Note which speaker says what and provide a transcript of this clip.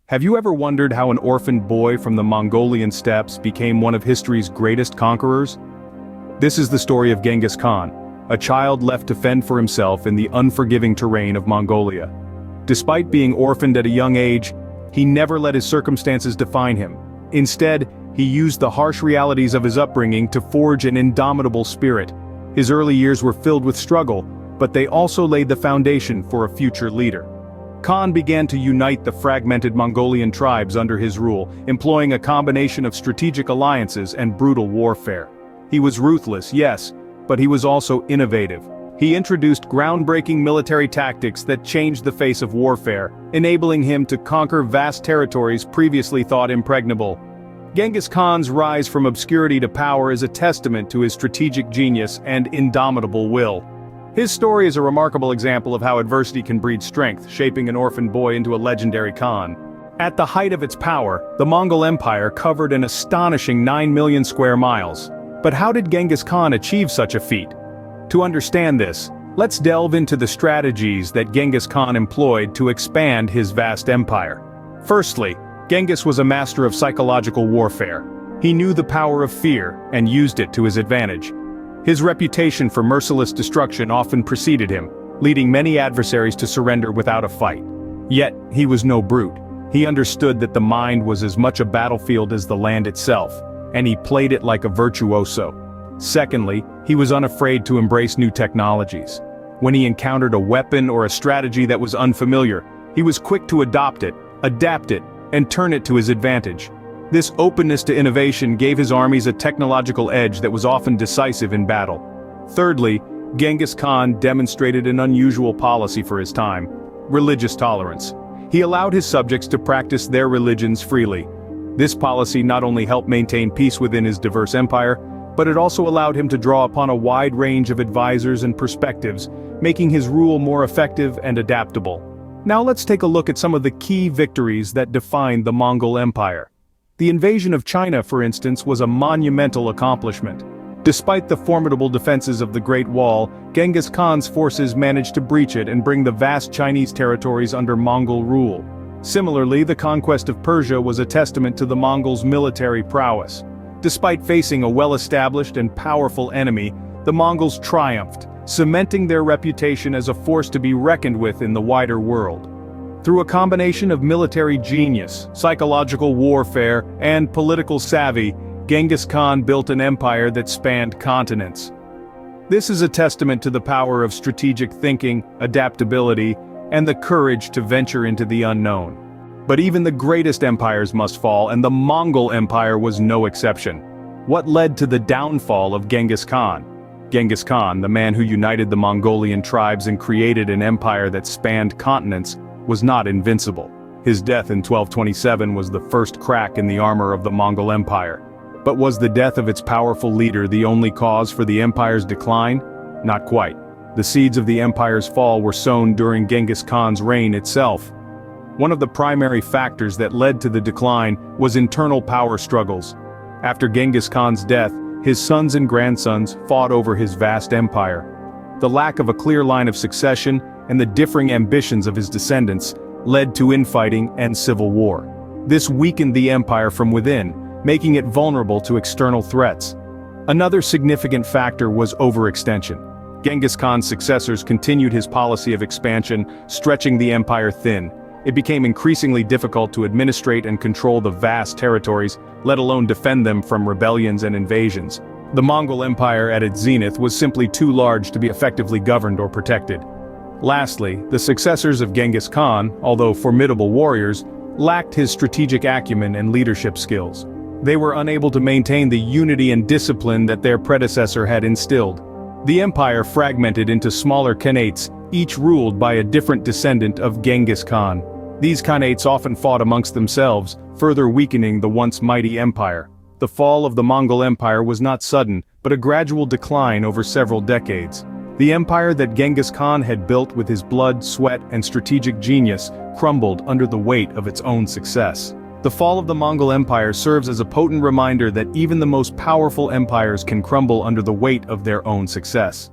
Speaker 1: Have you ever wondered how an orphaned boy from the Mongolian steppes became one of history's greatest conquerors? This is the story of Genghis Khan, a child left to fend for himself in the unforgiving terrain of Mongolia. Despite being orphaned at a young age, he never let his circumstances define him. Instead, he used the harsh realities of his upbringing to forge an indomitable spirit. His early years were filled with struggle, but they also laid the foundation for a future leader. Khan began to unite the fragmented Mongolian tribes under his rule, employing a combination of strategic alliances and brutal warfare. He was ruthless, yes, but he was also innovative. He introduced groundbreaking military tactics that changed the face of warfare, enabling him to conquer vast territories previously thought impregnable. Genghis Khan's rise from obscurity to power is a testament to his strategic genius and indomitable will. His story is a remarkable example of how adversity can breed strength, shaping an orphaned boy into a legendary Khan. At the height of its power, the Mongol Empire covered an astonishing 9 million square miles. But how did Genghis Khan achieve such a feat? To understand this, let's delve into the strategies that Genghis Khan employed to expand his vast empire. Firstly, Genghis was a master of psychological warfare. He knew the power of fear and used it to his advantage. His reputation for merciless destruction often preceded him, leading many adversaries to surrender without a fight. Yet, he was no brute. He understood that the mind was as much a battlefield as the land itself, and he played it like a virtuoso. Secondly, he was unafraid to embrace new technologies. When he encountered a weapon or a strategy that was unfamiliar, he was quick to adopt it, adapt it, and turn it to his advantage. This openness to innovation gave his armies a technological edge that was often decisive in battle. Thirdly, Genghis Khan demonstrated an unusual policy for his time: religious tolerance. He allowed his subjects to practice their religions freely. This policy not only helped maintain peace within his diverse empire, but it also allowed him to draw upon a wide range of advisors and perspectives, making his rule more effective and adaptable. Now let's take a look at some of the key victories that defined the Mongol Empire. The invasion of China, for instance, was a monumental accomplishment. Despite the formidable defenses of the Great Wall, Genghis Khan's forces managed to breach it and bring the vast Chinese territories under Mongol rule. Similarly, the conquest of Persia was a testament to the Mongols' military prowess. Despite facing a well-established and powerful enemy, the Mongols triumphed, cementing their reputation as a force to be reckoned with in the wider world. Through a combination of military genius, psychological warfare, and political savvy, Genghis Khan built an empire that spanned continents. This is a testament to the power of strategic thinking, adaptability, and the courage to venture into the unknown. But even the greatest empires must fall, and the Mongol Empire was no exception. What led to the downfall of Genghis Khan? Genghis Khan, the man who united the Mongolian tribes and created an empire that spanned continents, was not invincible. His death in 1227 was the first crack in the armor of the Mongol Empire. But was the death of its powerful leader the only cause for the empire's decline? Not quite. The seeds of the empire's fall were sown during Genghis Khan's reign itself. One of the primary factors that led to the decline was internal power struggles. After Genghis Khan's death, his sons and grandsons fought over his vast empire. The lack of a clear line of succession and the differing ambitions of his descendants led to infighting and civil war. This weakened the empire from within, making it vulnerable to external threats. Another significant factor was overextension. Genghis Khan's successors continued his policy of expansion, stretching the empire thin. It became increasingly difficult to administrate and control the vast territories, let alone defend them from rebellions and invasions. The Mongol Empire at its zenith was simply too large to be effectively governed or protected. Lastly, the successors of Genghis Khan, although formidable warriors, lacked his strategic acumen and leadership skills. They were unable to maintain the unity and discipline that their predecessor had instilled. The empire fragmented into smaller khanates, each ruled by a different descendant of Genghis Khan. These khanates often fought amongst themselves, further weakening the once mighty empire. The fall of the Mongol Empire was not sudden, but a gradual decline over several decades. The empire that Genghis Khan had built with his blood, sweat, and strategic genius crumbled under the weight of its own success. The fall of the Mongol Empire serves as a potent reminder that even the most powerful empires can crumble under the weight of their own success.